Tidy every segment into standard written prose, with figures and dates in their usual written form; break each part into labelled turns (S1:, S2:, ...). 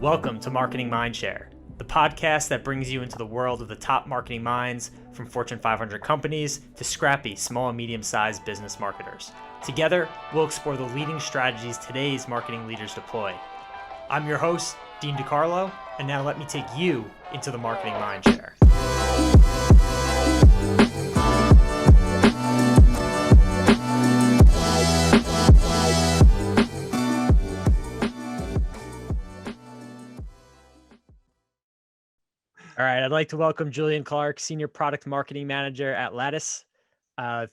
S1: Welcome to Marketing Mindshare, the podcast that brings you into the world of the top marketing minds from Fortune 500 companies to scrappy small and medium-sized business marketers. Together, we'll explore the leading strategies today's marketing leaders deploy. I'm your host, DeCarlo, and now let me take you into the Marketing Mindshare. All right, I'd like to welcome Julian Clarke, Senior Product Marketing Manager at Lattice.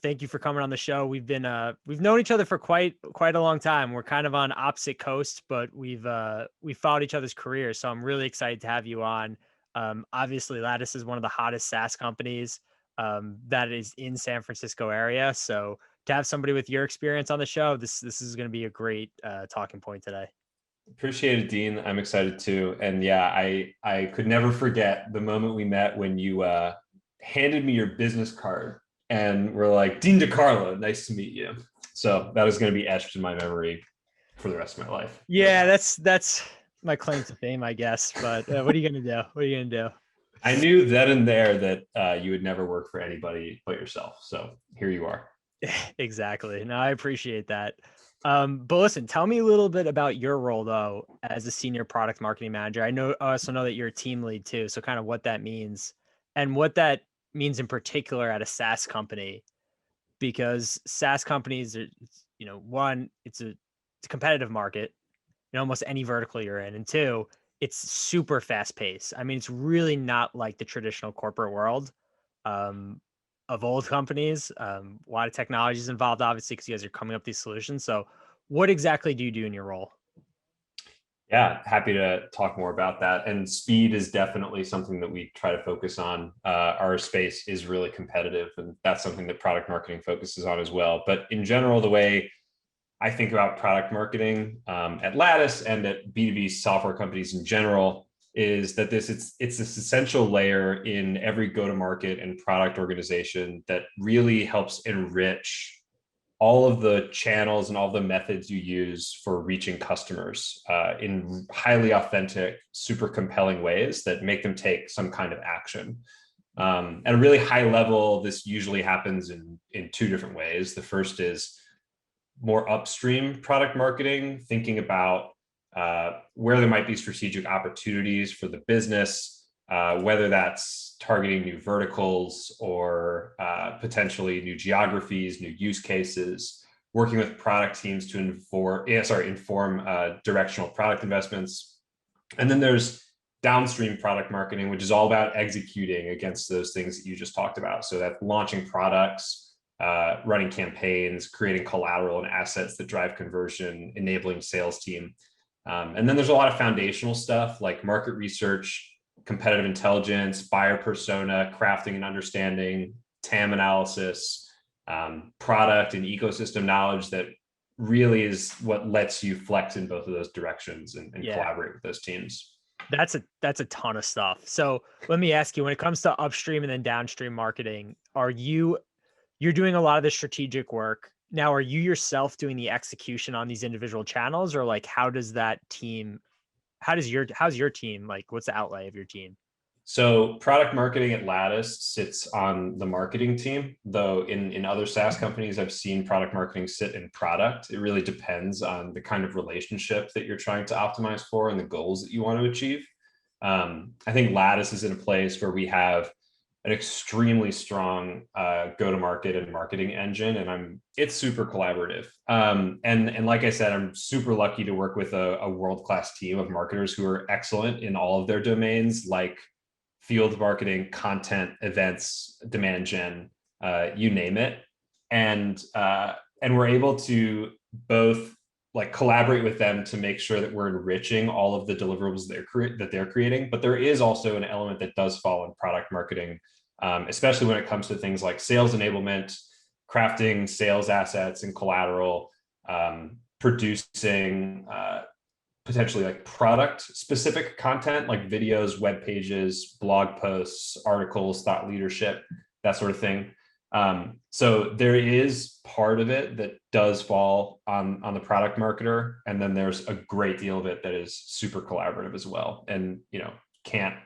S1: Thank you for coming on the show. We've known each other for quite a long time. We're kind of on opposite coasts, but we've followed each other's careers. So I'm really excited to have you on. Obviously, Lattice is one of the hottest SaaS companies that is in San Francisco area. So to have somebody with your experience on the show, this is going to be a great talking point today.
S2: Appreciate it, Dean. I'm excited too. And yeah, I could never forget the moment we met when you handed me your business card and were like, Dean DeCarlo, nice to meet you. So that is going to be etched in my memory for the rest of my life.
S1: Yeah, that's my claim to fame, I guess. But what are you going to do? What are you going to do?
S2: I knew then and there that you would never work for anybody but yourself. So here you are.
S1: Exactly. No, I appreciate that. But listen, tell me a little bit about your role though, as a senior product marketing manager. I also know that you're a team lead too. So kind of what that means and what that means in particular at a SaaS company, because SaaS companies are, one, it's a competitive market in almost any vertical you're in. And two, it's super fast paced. I mean, it's really not like the traditional corporate world. Of old companies. A lot of technology is involved, obviously, because you guys are coming up with these solutions. So what exactly do you do in your role?
S2: Yeah, happy to talk more about that. And speed is definitely something that we try to focus on. Our space is really competitive, and that's something that product marketing focuses on as well. But in general, the way I think about product marketing at Lattice and at B2B software companies in general is that it's this essential layer in every go-to-market and product organization that really helps enrich all of the channels and all the methods you use for reaching customers in highly authentic, super compelling ways that make them take some kind of action. At a really high level, this usually happens in two different ways. The first is more upstream product marketing, thinking about where there might be strategic opportunities for the business, whether that's targeting new verticals or potentially new geographies, new use cases, working with product teams to inform directional product investments. And then there's downstream product marketing, which is all about executing against those things that you just talked about. So that's launching products, running campaigns, creating collateral and assets that drive conversion, enabling sales team. And then there's a lot of foundational stuff like market research, competitive intelligence, buyer persona, crafting and understanding, TAM analysis, product and ecosystem knowledge that really is what lets you flex in both of those directions and collaborate with those teams.
S1: That's a ton of stuff. So let me ask you, when it comes to upstream and then downstream marketing, you're doing a lot of the strategic work. Now, are you yourself doing the execution on these individual channels, or like, how's your team, like, what's the outlay of your team?
S2: So product marketing at Lattice sits on the marketing team, though in other SaaS companies, I've seen product marketing sit in product. It really depends on the kind of relationship that you're trying to optimize for and the goals that you want to achieve. I think Lattice is in a place where we have an extremely strong go-to-market and marketing engine, and it's super collaborative. And like I said, I'm super lucky to work with a world-class team of marketers who are excellent in all of their domains, like field marketing, content, events, demand gen, you name it. And we're able to both like collaborate with them to make sure that we're enriching all of the deliverables that they're creating. But there is also an element that does fall in product marketing, especially when it comes to things like sales enablement, crafting sales assets and collateral, producing potentially like product specific content like videos, web pages, blog posts, articles, thought leadership, that sort of thing. So there is part of it that does fall on the product marketer, and then there's a great deal of it that is super collaborative as well. And can't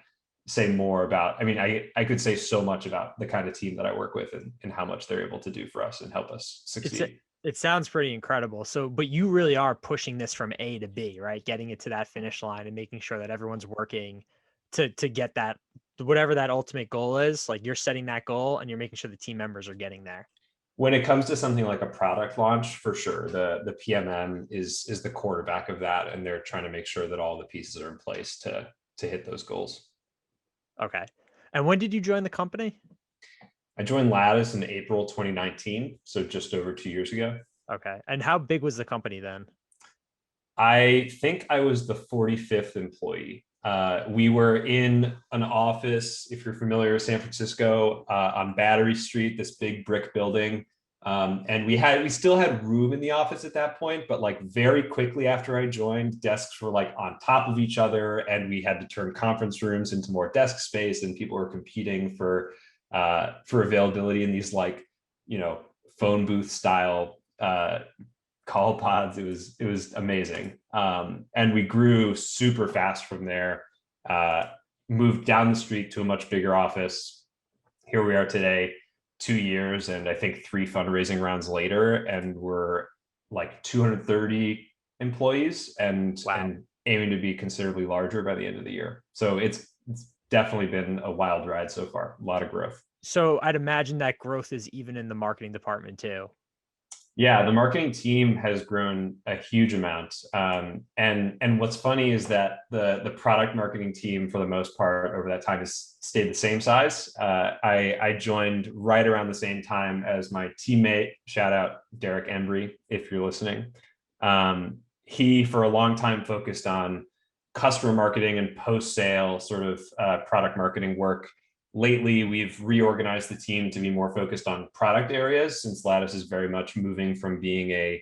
S2: say more about. I mean, I could say so much about the kind of team that I work with and how much they're able to do for us and help us succeed.
S1: It sounds pretty incredible. So, but you really are pushing this from A to B, right? Getting it to that finish line and making sure that everyone's working to get that, whatever that ultimate goal is. Like, you're setting that goal and you're making sure the team members are getting there.
S2: When it comes to something like a product launch, for sure, the PMM is the quarterback of that, and they're trying to make sure that all the pieces are in place to hit those goals.
S1: Okay. And when did you join the company?
S2: I joined Lattice in April 2019, so just over 2 years ago.
S1: Okay. And how big was the company then?
S2: I think I was the 45th employee. We were in an office, if you're familiar with San Francisco, on Battery Street, this big brick building. And we still had room in the office at that point, but like very quickly after I joined, desks were like on top of each other, and we had to turn conference rooms into more desk space, and people were competing for availability in these phone booth style call pods. It was amazing. And we grew super fast from there, moved down the street to a much bigger office. Here we are today, 2 years, and I think 3 fundraising rounds later, and we're like 230 employees and aiming to be considerably larger by the end of the year. So it's definitely been a wild ride so far. A lot of growth.
S1: So I'd imagine that growth is even in the marketing department too.
S2: Yeah, the marketing team has grown a huge amount. And what's funny is that the product marketing team, for the most part, over that time has stayed the same size. I joined right around the same time as my teammate, shout out Derek Embry, if you're listening. He, for a long time, focused on customer marketing and post-sale sort of product marketing work. Lately, we've reorganized the team to be more focused on product areas, since Lattice is very much moving from being a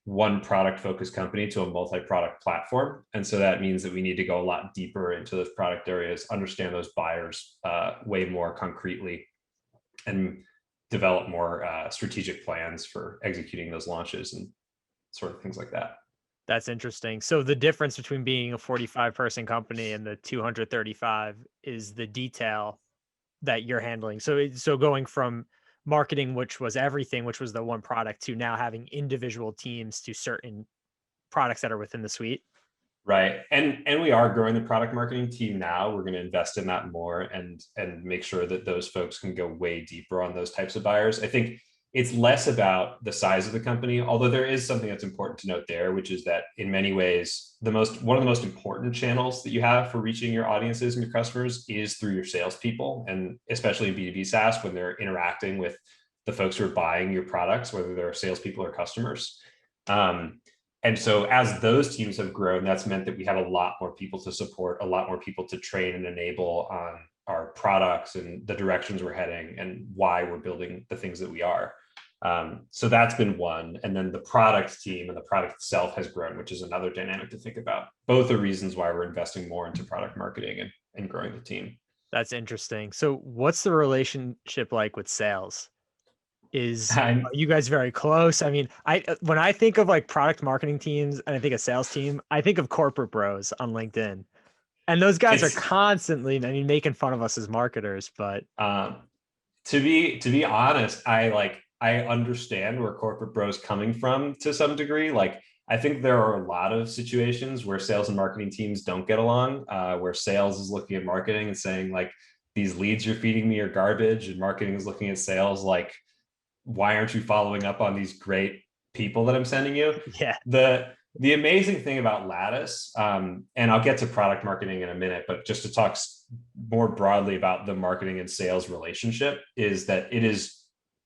S2: one product focused company to a multi-product platform. And so that means that we need to go a lot deeper into those product areas, understand those buyers way more concretely, and develop more strategic plans for executing those launches and sort of things like that.
S1: That's interesting. So the difference between being a 45-person company and the 235 is the detail that you're handling. So going from marketing, which was everything, which was the one product, to now having individual teams to certain products that are within the suite.
S2: Right. And we are growing the product marketing team now. We're going to invest in that more and make sure that those folks can go way deeper on those types of buyers. I think it's less about the size of the company, although there is something that's important to note there, which is that in many ways, one of the most important channels that you have for reaching your audiences and your customers is through your salespeople, and especially in B2B SaaS, when they're interacting with the folks who are buying your products, whether they're salespeople or customers. And so as those teams have grown, that's meant that we have a lot more people to support, a lot more people to train and enable on our products and the directions we're heading and why we're building the things that we are. So that's been one. And then the product team and the product itself has grown, which is another dynamic to think about. Both are reasons why we're investing more into product marketing and growing the team.
S1: That's interesting. So what's the relationship like with sales? Are you guys very close? I mean, when I think of like product marketing teams and I think of sales team, I think of corporate bros on LinkedIn. And those guys are constantly, I mean, making fun of us as marketers, but
S2: to be honest, I understand where corporate bros coming from to some degree. Like, I think there are a lot of situations where sales and marketing teams don't get along, where sales is looking at marketing and saying like, these leads you're feeding me are garbage, and marketing is looking at sales like, why aren't you following up on these great people that I'm sending you?
S1: Yeah.
S2: The amazing thing about Lattice, and I'll get to product marketing in a minute, but just to talk more broadly about the marketing and sales relationship, is that it is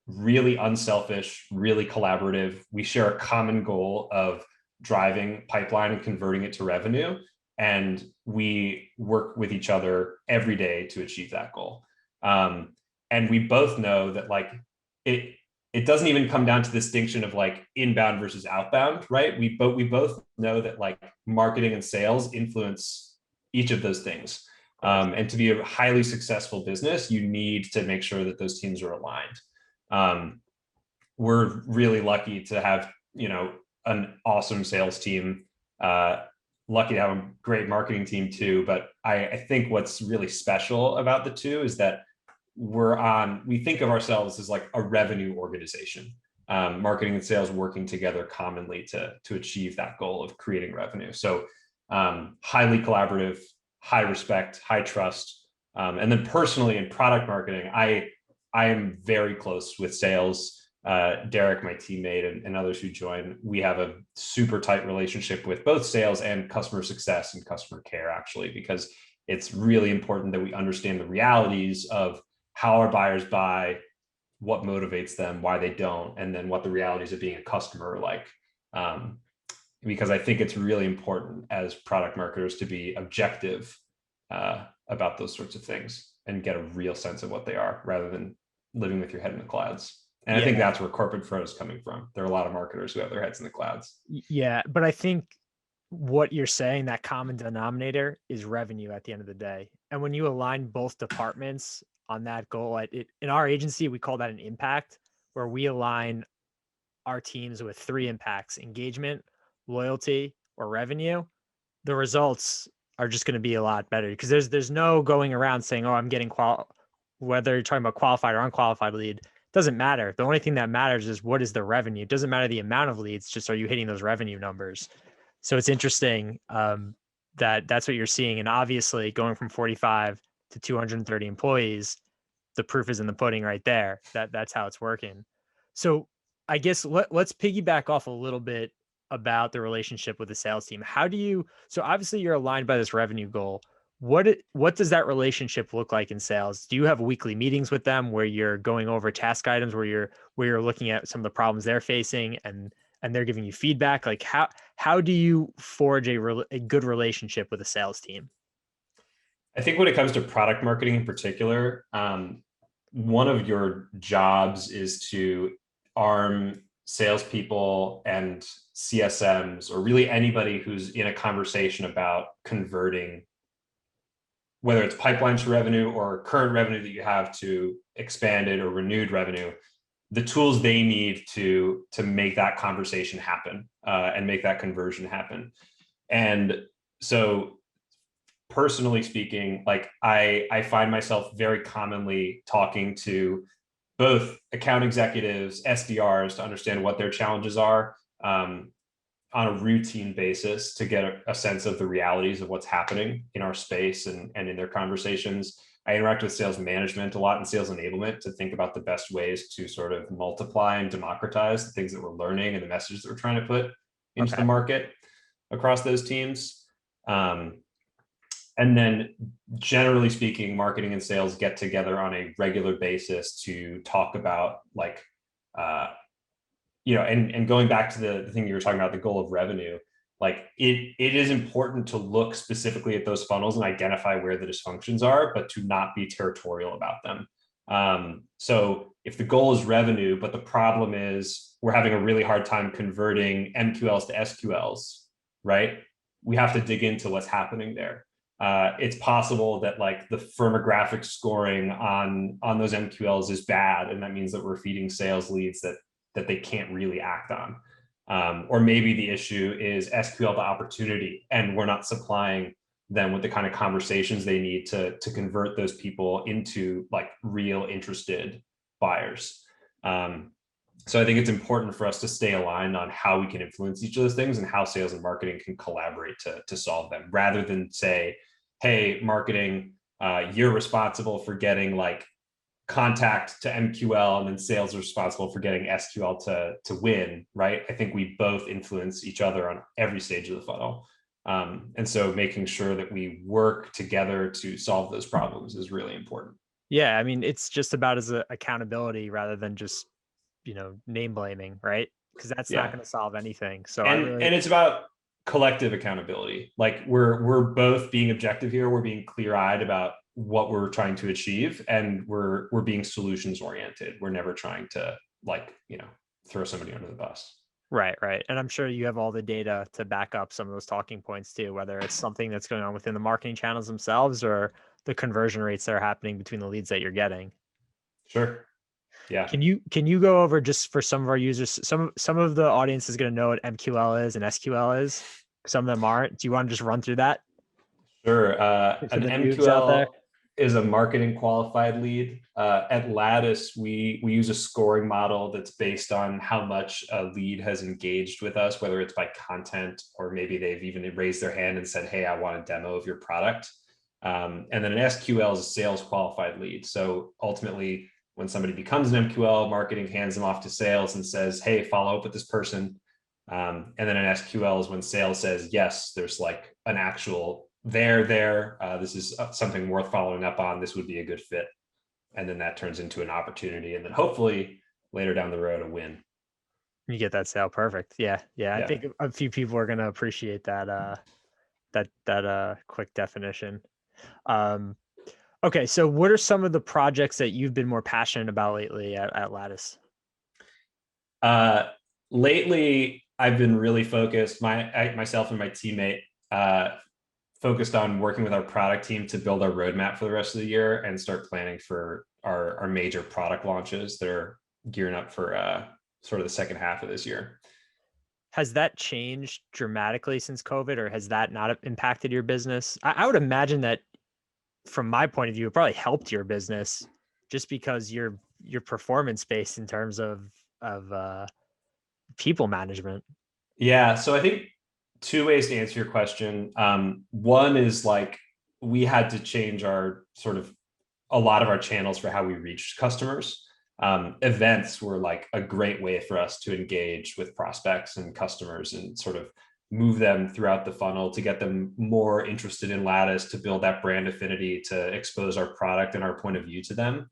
S2: really unselfish, really collaborative. We share a common goal of driving pipeline and converting it to revenue. And we work with each other every day to achieve that goal. And we both know that like it doesn't even come down to the distinction of like inbound versus outbound, right? We both know that like marketing and sales influence each of those things.
S1: course.
S2: And to be a highly successful business, you need to make sure that those teams are aligned. We're really lucky to have, an awesome sales team, lucky to have a great marketing team too. But I think what's really special about the two is that we think of ourselves as like a revenue organization, marketing and sales working together commonly to achieve that goal of creating revenue. So highly collaborative, high respect, high trust. And then personally in product marketing, I am very close with sales. Derek, my teammate, and others who join, we have a super tight relationship with both sales and customer success and customer care, actually, because it's really important that we understand the realities of how our buyers buy, what motivates them, why they don't, and then what the realities of being a customer are like. Because I think it's really important as product marketers to be objective about those sorts of things and get a real sense of what they are rather than living with your head in the clouds. And I think that's where corporate pro is coming from. There are a lot of marketers who have their heads in the clouds.
S1: Yeah, but I think what you're saying, that common denominator is revenue at the end of the day. And when you align both departments on that goal, in our agency, we call that an impact, where we align our teams with 3 impacts: engagement, loyalty, or revenue. The results are just going to be a lot better because there's no going around saying, oh, I'm getting whether you're talking about qualified or unqualified lead, doesn't matter. The only thing that matters is what is the revenue. It doesn't matter the amount of leads, just are you hitting those revenue numbers? So it's interesting that that's what you're seeing. And obviously going from 45 to 230 employees, the proof is in the pudding right there. That's how it's working. So I guess let's piggyback off a little bit about the relationship with the sales team. So obviously you're aligned by this revenue goal. What does that relationship look like in sales? Do you have weekly meetings with them where you're going over task items, where you're looking at some of the problems they're facing and they're giving you feedback? Like how do you forge a good relationship with a sales team?
S2: I think when it comes to product marketing in particular, one of your jobs is to arm salespeople and CSMs, or really anybody who's in a conversation about converting, whether it's pipeline to revenue or current revenue that you have to expanded or renewed revenue, the tools they need to make that conversation happen and make that conversion happen. And so personally speaking, like I find myself very commonly talking to both account executives, SDRs, to understand what their challenges are on a routine basis to get a sense of the realities of what's happening in our space and in their conversations. I interact with sales management a lot and sales enablement to think about the best ways to sort of multiply and democratize the things that we're learning and the messages that we're trying to put into the market across those teams. And then generally speaking, marketing and sales get together on a regular basis to talk about like, and going back to the thing you were talking about, the goal of revenue, like it is important to look specifically at those funnels and identify where the dysfunctions are, but to not be territorial about them. So if the goal is revenue, but the problem is we're having a really hard time converting MQLs to SQLs, right? We have to dig into what's happening there. It's possible that like the firmographic scoring on those MQLs is bad, and that means that we're feeding sales leads that they can't really act on. Or maybe the issue is SQL to opportunity, and we're not supplying them with the kind of conversations they need to convert those people into like real interested buyers. So I think it's important for us to stay aligned on how we can influence each of those things and how sales and marketing can collaborate to solve them, rather than say, hey, marketing, you're responsible for getting like contact to MQL, and then sales are responsible for getting SQL to win, right? I think we both influence each other on every stage of the funnel. And so making sure that we work together to solve those problems is really important.
S1: Yeah, I mean, it's just about as accountability rather than just, name blaming, right? Because that's not going to solve anything. So
S2: and it's about collective accountability. Like we're both being objective here. We're being clear-eyed about what we're trying to achieve, and we're being solutions oriented. We're never trying to throw somebody under the bus.
S1: Right. And I'm sure you have all the data to back up some of those talking points too, whether it's something that's going on within the marketing channels themselves or the conversion rates that are happening between the leads that you're getting.
S2: Sure. Yeah.
S1: Can you go over, just for some of our users, some of the audience is going to know what MQL is and SQL is. Some of them aren't. Do you want to just run through that
S2: Sure.
S1: for
S2: An
S1: the noobs out
S2: MQL
S1: there?
S2: is a marketing qualified lead. At Lattice, we use a scoring model that's based on how much a lead has engaged with us, whether it's by content or maybe they've even raised their hand and said, "Hey, I want a demo of your product." And then an SQL is a sales qualified lead. So ultimately, when somebody becomes an MQL, marketing hands them off to sales and says, "Hey, follow up with this person." And then an SQL is when sales says, "Yes, there's like an actual there. This is something worth following up on. This would be a good fit." And then that turns into an opportunity. And then hopefully later down the road, a win.
S1: You get that sale. Perfect. Yeah. I
S2: Yeah.
S1: think a few people are going to appreciate that, quick definition. Um, okay. So what are some of the projects that you've been more passionate about lately at Lattice?
S2: Lately, I've been really focused, myself and my teammate, focused on working with our product team to build our roadmap for the rest of the year and start planning for our major product launches that are gearing up for sort of the second half of this year.
S1: Has that changed dramatically since COVID, or has that not impacted your business? I would imagine that, from my point of view, it probably helped your business, just because you're performance based in terms of people management.
S2: Yeah, so I think two ways to answer your question. One is like we had to change our sort of a lot of our channels for how we reach customers. Events were like a great way for us to engage with prospects and customers and sort of move them throughout the funnel to get them more interested in Lattice, to build that brand affinity, to expose our product and our point of view to them.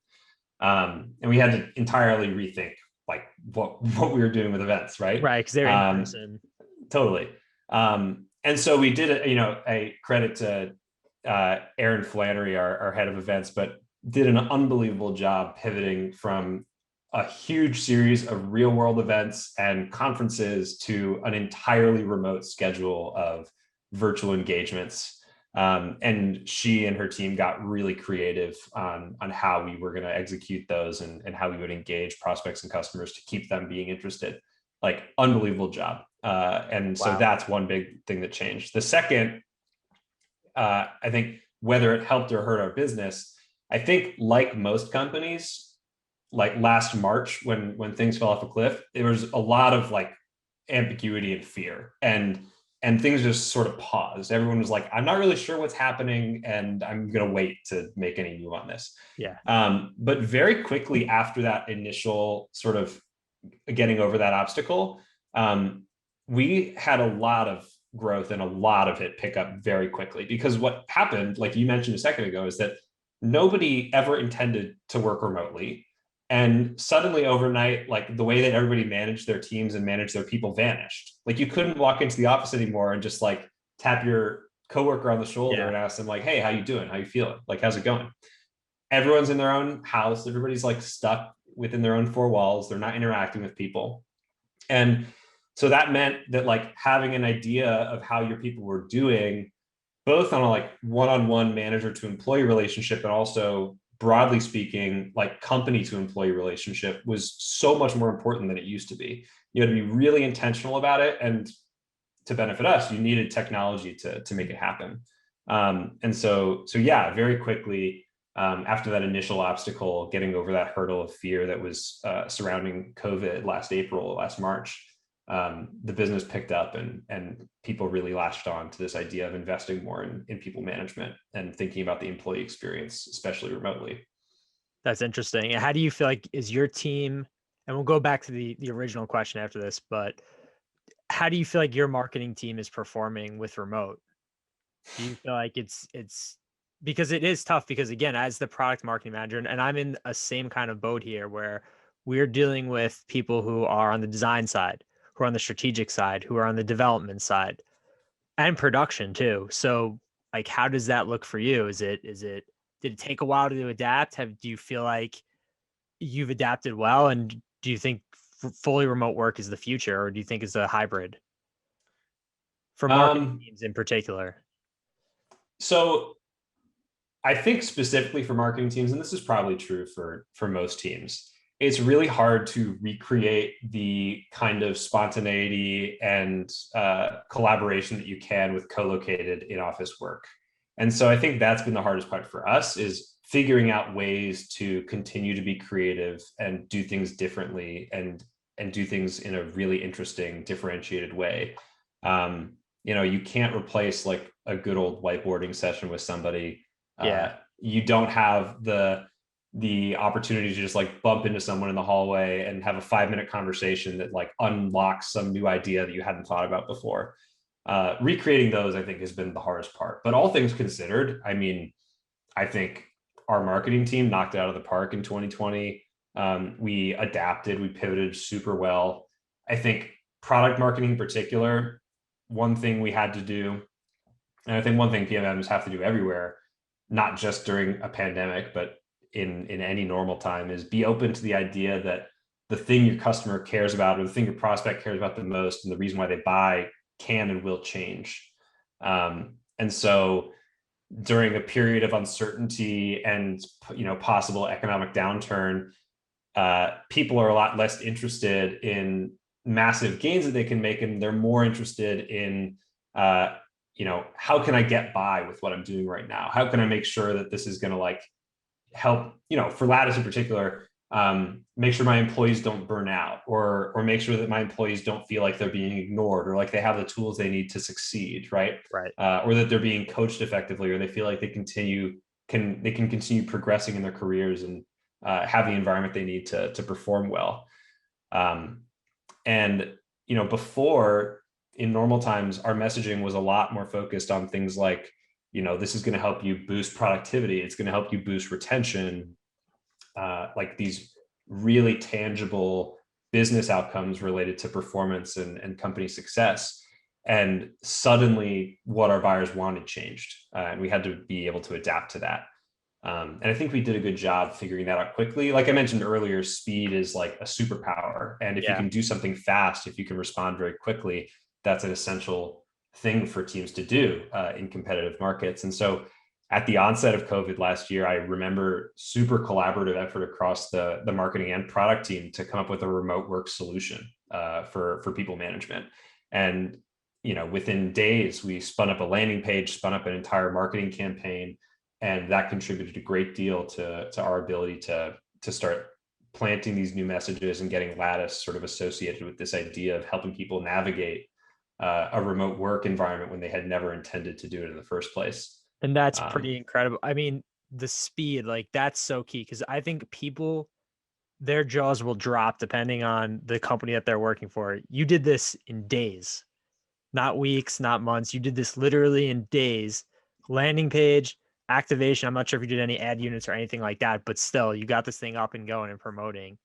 S2: And we had to entirely rethink like what we were doing with events, right?
S1: Right, because they're in person.
S2: Totally. And so we did it, a credit to Aaron Flannery, our head of events, but did an unbelievable job pivoting from a huge series of real world events and conferences to an entirely remote schedule of virtual engagements. And she and her team got really creative on how we were going to execute those and how we would engage prospects and customers to keep them being interested. Like, unbelievable job. And so
S1: Wow.
S2: that's one big thing that changed. The second, I think, whether it helped or hurt our business, I think like most companies, like last March when things fell off a cliff, there was a lot of like ambiguity and fear, and things just sort of paused. Everyone was like, "I'm not really sure what's happening, and I'm going to wait to make any move on this."
S1: Yeah.
S2: But very quickly after that initial sort of getting over that obstacle, we had a lot of growth and a lot of it pick up very quickly, because what happened, like you mentioned a second ago, is that nobody ever intended to work remotely. And suddenly overnight, like the way that everybody managed their teams and managed their people vanished. Like you couldn't walk into the office anymore and just like tap your coworker on the shoulder and ask them like, "Hey, how you doing? How you feeling? Like, how's it going?" Everyone's in their own house. Everybody's like stuck within their own four walls. They're not interacting with people. And so that meant that like having an idea of how your people were doing, both on a like one-on-one manager to employee relationship, and also broadly speaking, like company to employee relationship, was so much more important than it used to be. You had to be really intentional about it. And to benefit us, you needed technology to make it happen. And so yeah, very quickly, after that initial obstacle, getting over that hurdle of fear that was surrounding COVID last March, the business picked up and people really latched on to this idea of investing more in people management and thinking about the employee experience, especially remotely.
S1: That's interesting. How do you feel like is your team, and we'll go back to the original question after this, but how do you feel like your marketing team is performing with remote? Do you feel like it's because it is tough, because again, as the product marketing manager, and I'm in a same kind of boat here where we're dealing with people who are on the design side, who are on the strategic side, who are on the development side, and production too. So like, how does that look for you? Did it take a while to adapt? Do you feel like you've adapted well? And do you think fully remote work is the future, or do you think it's a hybrid for marketing
S2: Um,
S1: teams in particular?
S2: so I think specifically for marketing teams, and this is probably true for most teams, it's really hard to recreate the kind of spontaneity and collaboration that you can with co-located in-office work. And so I think that's been the hardest part for us, is figuring out ways to continue to be creative and do things differently and do things in a really interesting, differentiated way. You can't replace like a good old whiteboarding session with somebody. You don't have the opportunity to just like bump into someone in the hallway and have a 5-minute conversation that like unlocks some new idea that you hadn't thought about before. Recreating those, I think, has been the hardest part. But all things considered, I mean, I think our marketing team knocked it out of the park in 2020. We adapted, we pivoted super well. I think product marketing in particular, one thing we had to do, and I think one thing PMMs have to do everywhere, not just during a pandemic, but in any normal time, is be open to the idea that the thing your customer cares about, or the thing your prospect cares about the most, and the reason why they buy, can and will change. And so during a period of uncertainty and possible economic downturn, people are a lot less interested in massive gains that they can make, and they're more interested in how can I get by with what I'm doing right now? How can I make sure that this is going to like help, for Lattice in particular, make sure my employees don't burn out, or make sure that my employees don't feel like they're being ignored, or like they have the tools they need to succeed, right? Or that they're being coached effectively, or they feel like they can continue progressing in their careers and have the environment they need to perform well. And before, in normal times, our messaging was a lot more focused on things like, this is going to help you boost productivity, it's going to help you boost retention, like these really tangible business outcomes related to performance and company success. And suddenly what our buyers wanted changed, and we had to be able to adapt to that. And I think we did a good job figuring that out quickly. Like I mentioned earlier, speed is like a superpower. And if you can do something fast, if you can respond very quickly, that's an essential thing for teams to do in competitive markets. And so at the onset of COVID last year, I remember super collaborative effort across the marketing and product team to come up with a remote work solution for people management. And within days, we spun up a landing page, spun up an entire marketing campaign, and that contributed a great deal to our ability to start planting these new messages and getting Lattice sort of associated with this idea of helping people navigate a remote work environment when they had never intended to do it in the first place.
S1: And that's pretty incredible. I mean, the speed, like that's so key, because I think people, their jaws will drop depending on the company that they're working for. You did this in days, not weeks, not months. You did this literally in days. Landing page, activation. I'm not sure if you did any ad units or anything like that, but still, you got this thing up and going and promoting.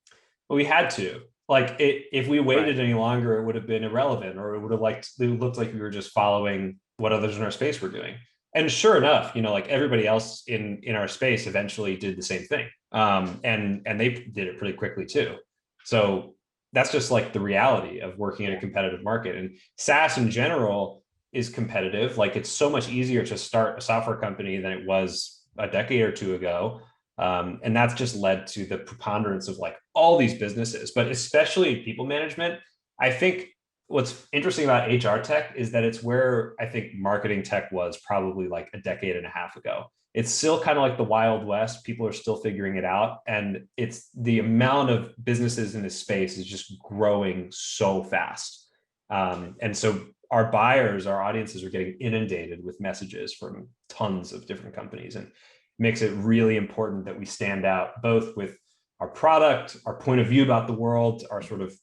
S2: Well, we had to. Like, if we waited any longer, it would have been irrelevant, or it would have it looked like we were just following what others in our space were doing. And sure enough, like everybody else in our space eventually did the same thing. And they did it pretty quickly too. So that's just like the reality of working in a competitive market. And SaaS in general is competitive. Like, it's so much easier to start a software company than it was a decade or two ago. And that's just led to the preponderance of like all these businesses, but especially people management. I think what's interesting about HR tech is that it's where I think marketing tech was probably like a decade and a half ago. It's still kind of like the Wild West. People are still figuring it out. And it's the amount of businesses in this space is just growing so fast. And so our buyers, our audiences are getting inundated with messages from tons of different companies, and makes it really important that we stand out both with our product, our point of view about the world, our sort of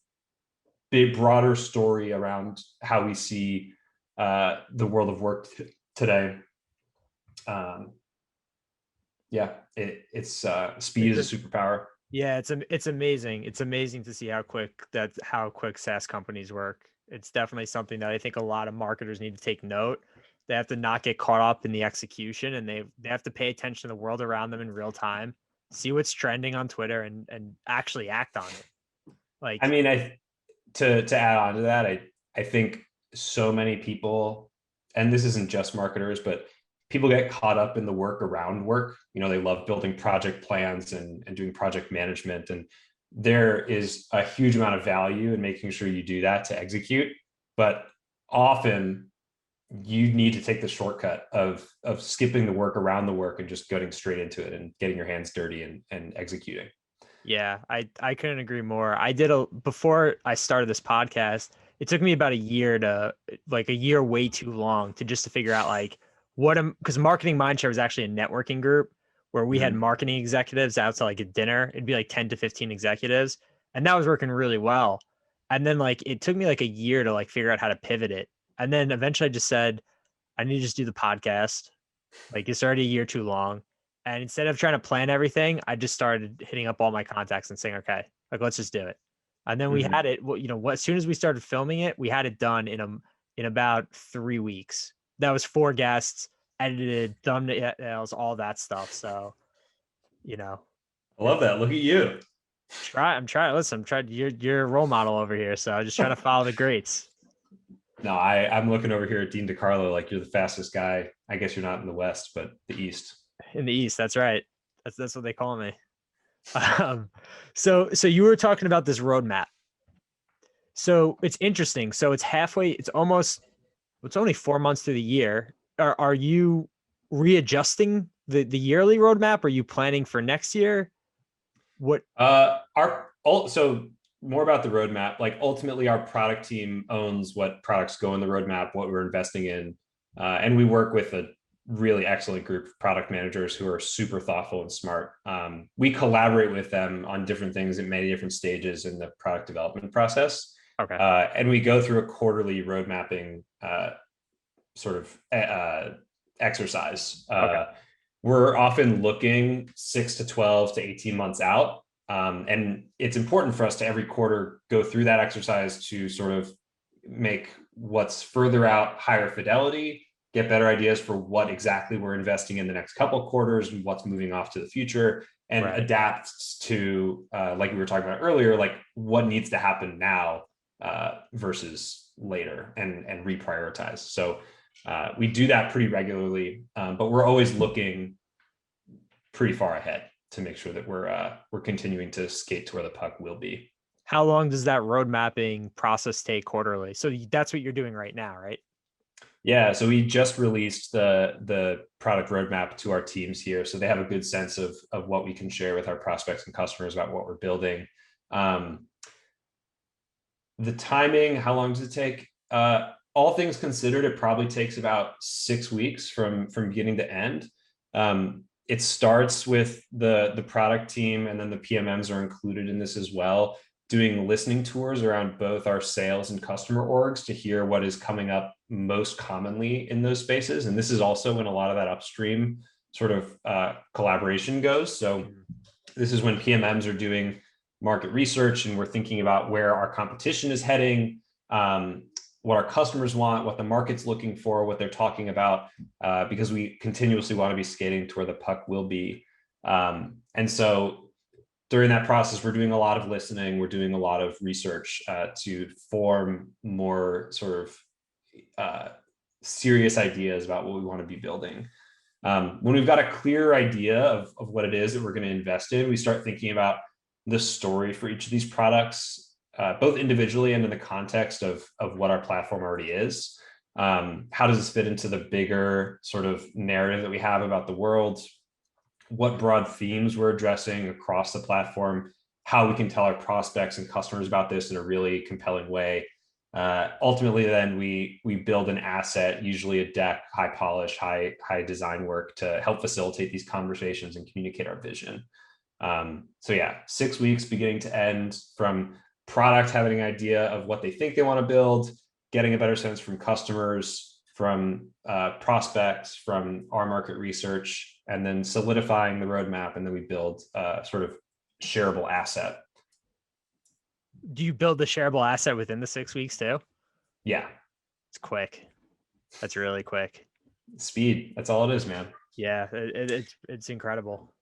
S2: big broader story around how we see the world of work today. It's speed is a superpower.
S1: Yeah, it's amazing. It's amazing to see how quick SaaS companies work. It's definitely something that I think a lot of marketers need to take note. They have to not get caught up in the execution, and they have to pay attention to the world around them in real time, see what's trending on Twitter, and actually act on it. Like,
S2: I mean, to add on to that, I think so many people, and this isn't just marketers, but people get caught up in the work around work. They love building project plans and doing project management. And there is a huge amount of value in making sure you do that to execute. But often you need to take the shortcut of skipping the work around the work and just getting straight into it and getting your hands dirty and executing.
S1: Yeah, I couldn't agree more. Before I started this podcast, it took me about a year a year way too long to figure out like because Marketing Mindshare was actually a networking group where we had marketing executives out to like a dinner. It'd be like 10 to 15 executives, and that was working really well. And then like it took me like a year to like figure out how to pivot it. And then eventually I just said, I need to just do the podcast. Like it's already a year too long. And instead of trying to plan everything, I just started hitting up all my contacts and saying, okay, like let's just do it. And then we had it, as soon as we started filming it, we had it done in about 3 weeks. That was 4 guests, edited, thumbnails, all that stuff. So,
S2: I love that. Look at you.
S1: I'm trying. Listen, I'm trying. You're a role model over here, so I'm just trying to follow the greats.
S2: No, I'm looking over here at Dean DeCarlo, like you're the fastest guy. I guess you're not in the West, but the East.
S1: In the East, that's right. That's what they call me. So you were talking about this roadmap. So it's interesting. So it's it's only 4 months through the year. Are you readjusting the yearly roadmap? Are you planning for next year? What?
S2: So more about the roadmap. Like ultimately, our product team owns what products go in the roadmap, what we're investing in, and we work with a really excellent group of product managers who are super thoughtful and smart. We collaborate with them on different things at many different stages in the product development process.
S1: Okay.
S2: And we go through a quarterly road mapping exercise.
S1: Okay.
S2: We're often looking 6 to 12 to 18 months out. And it's important for us to every quarter go through that exercise to sort of make what's further out higher fidelity, get better ideas for what exactly we're investing in the next couple of quarters and what's moving off to the future, and adapt to, like we were talking about earlier, like what needs to happen now versus later, and reprioritize. So we do that pretty regularly, but we're always looking pretty far ahead to make sure that we're continuing to skate to where the puck will be.
S1: How long does that road mapping process take quarterly? So that's what you're doing right now, right?
S2: Yeah, so we just released the product roadmap to our teams here, so they have a good sense of what we can share with our prospects and customers about what we're building. The timing, how long does it take? All things considered, it probably takes about 6 weeks from beginning to end. It starts with the product team, and then the PMMs are included in this as well, doing listening tours around both our sales and customer orgs to hear what is coming up most commonly in those spaces. And this is also when a lot of that upstream sort of collaboration goes. So this is when PMMs are doing market research and we're thinking about where our competition is heading, what our customers want, what the market's looking for, what they're talking about, because we continuously want to be skating to where the puck will be. And so during that process, we're doing a lot of listening, we're doing a lot of research to form more sort of serious ideas about what we want to be building. When we've got a clear idea of what it is that we're going to invest in, we start thinking about the story for each of these products, both individually and in the context of what our platform already is. How does this fit into the bigger sort of narrative that we have about the world? What broad themes we're addressing across the platform, how we can tell our prospects and customers about this in a really compelling way. Ultimately, then we build an asset, usually a deck, high polish, high design work to help facilitate these conversations and communicate our vision. So yeah, 6 weeks beginning to end, from product having an idea of what they think they want to build, getting a better sense from customers, from prospects, from our market research, and then solidifying the roadmap, and then we build a sort of shareable asset.
S1: Do you build the shareable asset within the 6 weeks too?
S2: Yeah.
S1: It's quick. That's really quick.
S2: Speed. That's all it is, man.
S1: Yeah, it's incredible.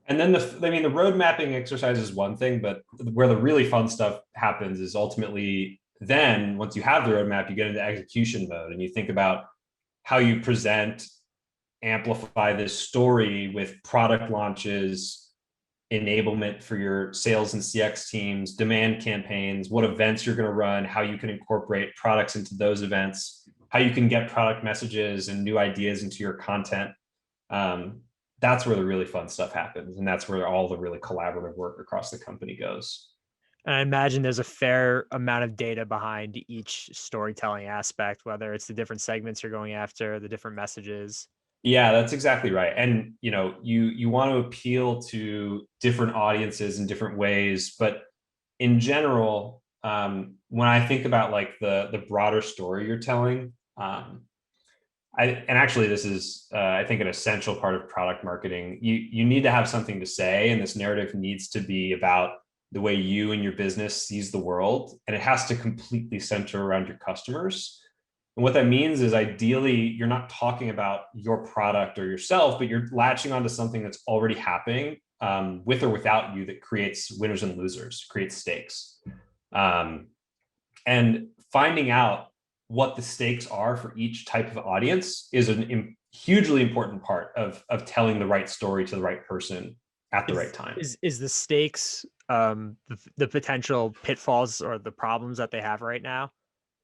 S2: And then the road mapping exercise is one thing, but where the really fun stuff happens is ultimately then once you have the roadmap, you get into execution mode and you think about how you present amplify this story with product launches, enablement for your sales and CX teams, demand campaigns, what events you're going to run, how you can incorporate products into those events, how you can get product messages and new ideas into your content. That's where the really fun stuff happens. And that's where all the really collaborative work across the company goes.
S1: And I imagine there's a fair amount of data behind each storytelling aspect, whether it's the different segments you're going after, the different messages.
S2: Yeah, that's exactly right. And you want to appeal to different audiences in different ways, but in general, when I think about like the broader story you're telling, and actually this is I think an essential part of product marketing. You need to have something to say, and this narrative needs to be about the way you and your business sees the world, and it has to completely center around your customers. And what that means is ideally you're not talking about your product or yourself, but you're latching onto something that's already happening with or without you, that creates winners and losers, creates stakes. And finding out what the stakes are for each type of audience is a hugely important part of telling the right story to the right person at the right time.
S1: Is the stakes the potential pitfalls or the problems that they have right now?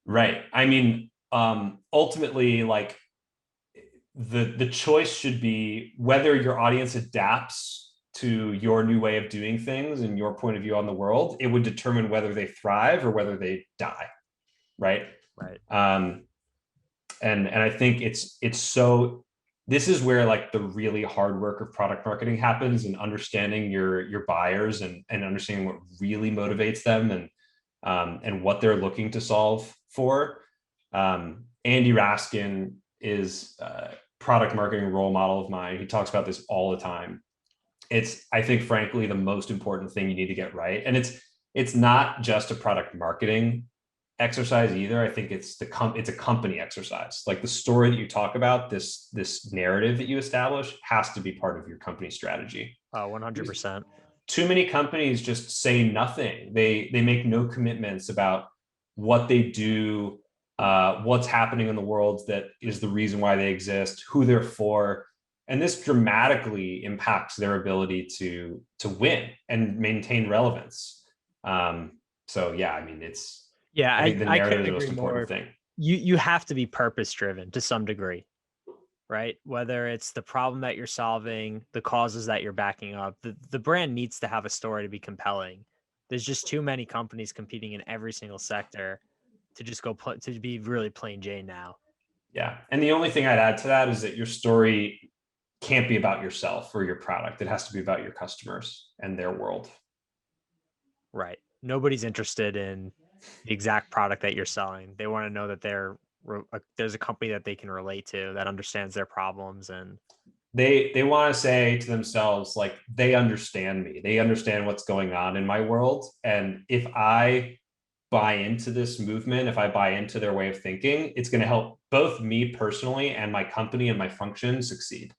S2: Right. I mean, ultimately, like the choice should be whether your audience adapts to your new way of doing things and your point of view on the world. It would determine whether they thrive or whether they die. Right.
S1: Right.
S2: And I think it's so, this is where like the really hard work of product marketing happens, and understanding your buyers and understanding what really motivates them and what they're looking to solve for. Andy Raskin is a product marketing role model of mine. He talks about this all the time. It's, I think, frankly, the most important thing you need to get right. And it's not just a product marketing exercise either. I think it's a company exercise. Like the story that you talk about, this narrative that you establish, has to be part of your company strategy.
S1: 100%.
S2: Too many companies just say nothing. They make no commitments about what they do, what's happening in the world that is the reason why they exist, who they're for. And this dramatically impacts their ability to win and maintain relevance. So yeah, I mean, I think the narrative is the most important thing.
S1: You have to be purpose driven to some degree, right? Whether it's the problem that you're solving, the causes that you're backing up, the brand needs to have a story to be compelling. There's just too many companies competing in every single sector to just to be really plain Jane now.
S2: Yeah. And the only thing I'd add to that is that your story can't be about yourself or your product. It has to be about your customers and their world.
S1: Right. Nobody's interested in the exact product that you're selling. They want to know that there's a company that they can relate to, that understands their problems, and
S2: they want to say to themselves, like, they understand me. They understand what's going on in my world. And if I buy into this movement, if I buy into their way of thinking, it's going to help both me personally and my company and my function succeed.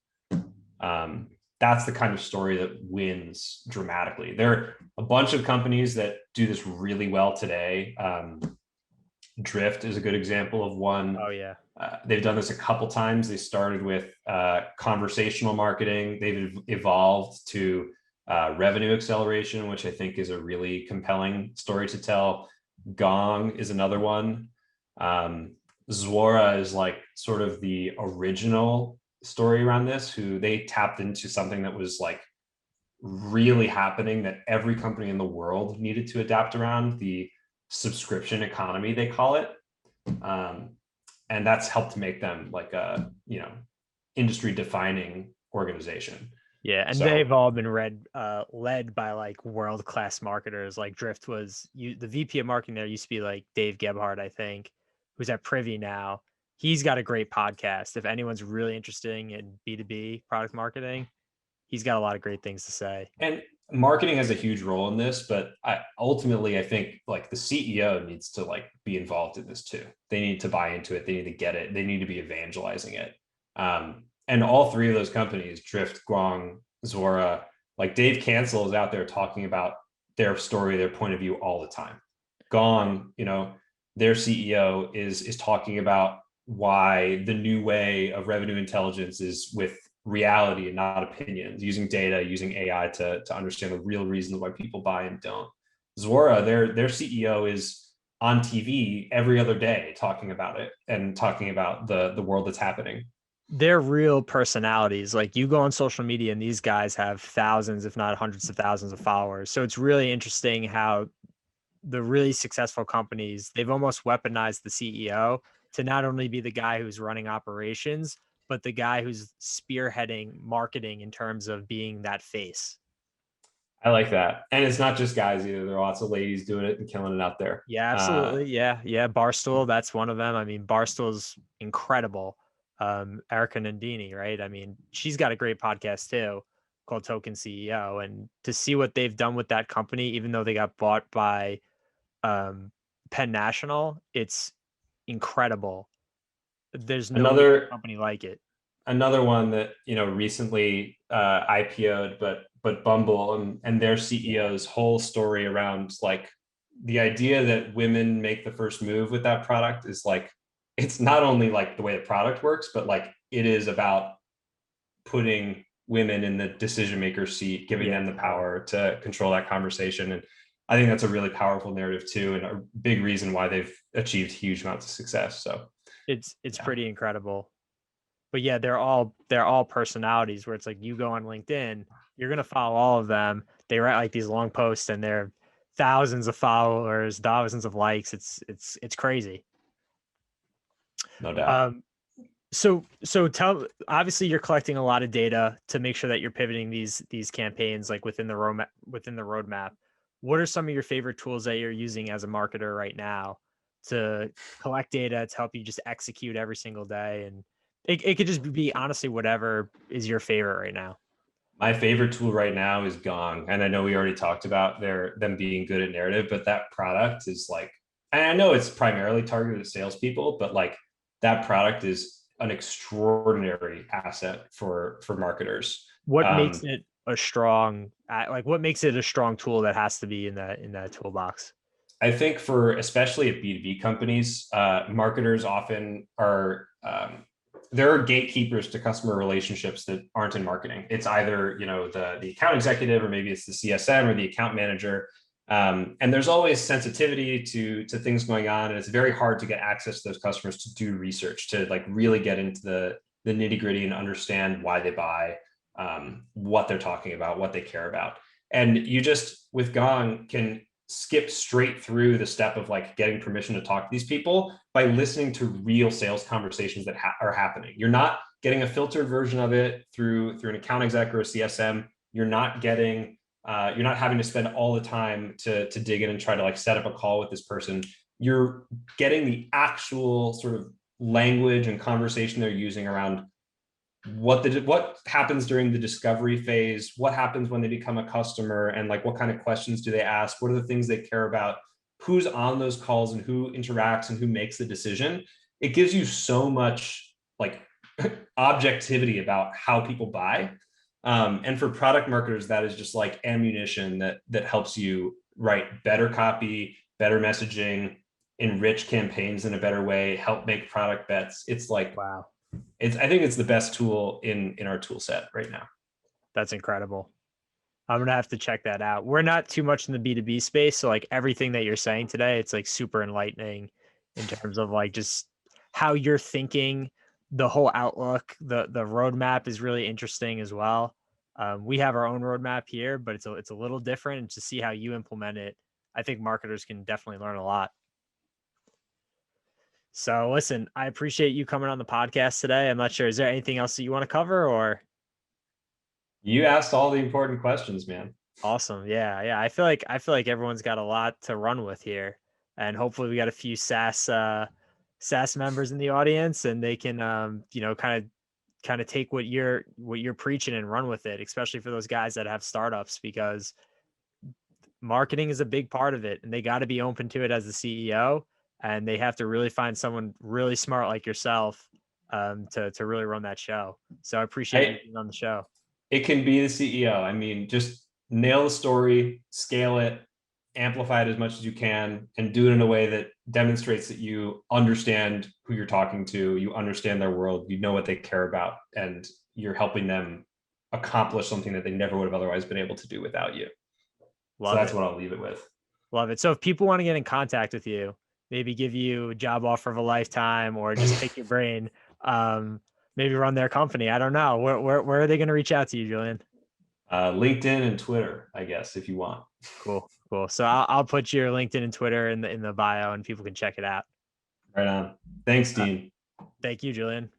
S2: That's the kind of story that wins dramatically. There are a bunch of companies that do this really well today. Drift is a good example of one.
S1: Oh yeah.
S2: They've done this a couple times. They started with conversational marketing. They've evolved to revenue acceleration, which I think is a really compelling story to tell. Gong is another one. Zuora is like sort of the original story around this, who they tapped into something that was like really happening that every company in the world needed to adapt around, the subscription economy, they call it. And that's helped make them like a, industry defining organization.
S1: Yeah. And they've all been led by like world-class marketers. Like Drift the VP of marketing there used to be like Dave Gebhardt, I think, who's at Privy now. He's got a great podcast. If anyone's really interested in B2B product marketing, he's got a lot of great things to say.
S2: And marketing has a huge role in this, but ultimately I think like the CEO needs to like be involved in this too. They need to buy into it. They need to get it. They need to be evangelizing it. And all three of those companies, Drift, Gong, Zuora, like Dave Cancel is out there talking about their story, their point of view all the time. Gong, their CEO is talking about why the new way of revenue intelligence is with reality and not opinions, using data, using AI to understand the real reasons why people buy and don't. Zuora, their CEO is on TV every other day talking about it and talking about the world that's happening.
S1: They're real personalities. Like you go on social media and these guys have thousands, if not hundreds of thousands of followers. So it's really interesting how the really successful companies, they've almost weaponized the CEO to not only be the guy who's running operations, but the guy who's spearheading marketing in terms of being that face.
S2: I like that. And it's not just guys either. There are lots of ladies doing it and killing it out there.
S1: Yeah, absolutely. Yeah. Yeah. Barstool, that's one of them. I mean, Barstool's incredible. Erica Nandini, right? I mean, she's got a great podcast too called Token CEO. And to see what they've done with that company, even though they got bought by Penn National, it's incredible. There's no major
S2: Another
S1: company like it.
S2: another one that recently IPO'd, but Bumble and their
S1: Yeah.
S2: CEO's whole story around like the idea that women make the first move with that product is like, it's not only like the way the product works, but like it is about putting women in the decision maker seat, giving
S1: Yeah.
S2: them the power to control that conversation. And I think that's a really powerful narrative too, and a big reason why they've achieved huge amounts of success. So
S1: It's
S2: yeah.
S1: pretty incredible. But yeah, they're all personalities where it's like you go on LinkedIn, you're gonna follow all of them. They write like these long posts and they're thousands of followers, thousands of likes. It's crazy.
S2: No doubt.
S1: Um, so tell obviously you're collecting a lot of data to make sure that you're pivoting these campaigns like within the roadmap. What are some of your favorite tools that you're using as a marketer right now to collect data to help you just execute every single day? And it could just be honestly whatever is your favorite right now.
S2: My favorite tool right now is Gong. And I know we already talked about them being good at narrative, but that product is like, and I know it's primarily targeted at salespeople, but like that product is an extraordinary asset for marketers.
S1: What makes
S2: Um,
S1: it a strong like what makes it a strong tool that has to be in that toolbox?
S2: I think for especially at B2B companies, marketers often are there are gatekeepers to customer relationships that aren't in marketing. It's either the account executive, or maybe it's the CSM or the account manager. And there's always sensitivity to things going on, and it's very hard to get access to those customers to do research, to like really get into the nitty gritty and understand why they buy, what they're talking about, what they care about. And you just with Gong can skip straight through the step of like getting permission to talk to these people by listening to real sales conversations that are happening. You're not getting a filtered version of it through an account exec or a CSM. You're not getting you're not having to spend all the time to dig in and try to like set up a call with this person. You're getting the actual sort of language and conversation they're using around what happens during the discovery phase, what happens when they become a customer, and like what kind of questions do they ask, what are the things they care about, who's on those calls and who interacts and who makes the decision. It gives you so much like objectivity about how people buy. And for product marketers, that is just like ammunition that helps you write better copy, better messaging, enrich campaigns in a better way, help make product bets. It's like
S1: Wow,
S2: I think it's the best tool in our tool set right now.
S1: that's incredible. I'm gonna have to check that out. We're not too much in the B2B space, so like everything that you're saying today, it's like super enlightening in terms of like just how you're thinking, the whole outlook, the roadmap is really interesting as well. We have our own roadmap here, but it's a little different. And to see how you implement it, I think marketers can definitely learn a lot. So listen, I appreciate you coming on the podcast today. I'm not sure, is there anything else that you want to cover or?
S2: You asked all the important questions, man.
S1: Awesome. Yeah, yeah. I feel like everyone's got a lot to run with here. And hopefully we got a few SaaS members in the audience and they can kind of take what you're preaching and run with it, especially for those guys that have startups because marketing is a big part of it and they got to be open to it as the CEO and they have to really find someone really smart like yourself to really run that show. So I appreciate you
S2: I
S1: being on the show.
S2: It can be the CEO. I mean, just nail the story, scale it, amplify it as much as you can, and do it in a way demonstrates that you understand who you're talking to, you understand their world, you know what they care about, and you're helping them accomplish something that they never would have otherwise been able to do without you. So
S1: Love
S2: that's
S1: it.
S2: what I'll leave it with.
S1: Love it. So if people want to get in contact with you, maybe give you a job offer of a lifetime or just pick your brain, maybe run their company. I don't know. Where are they going to reach out to you, Julian?
S2: LinkedIn and Twitter, I guess, if you want.
S1: Cool. Cool. So I'll put your LinkedIn and Twitter in the bio and people can check it out.
S2: Right on. Thanks, Dean.
S1: Thank you, Julian.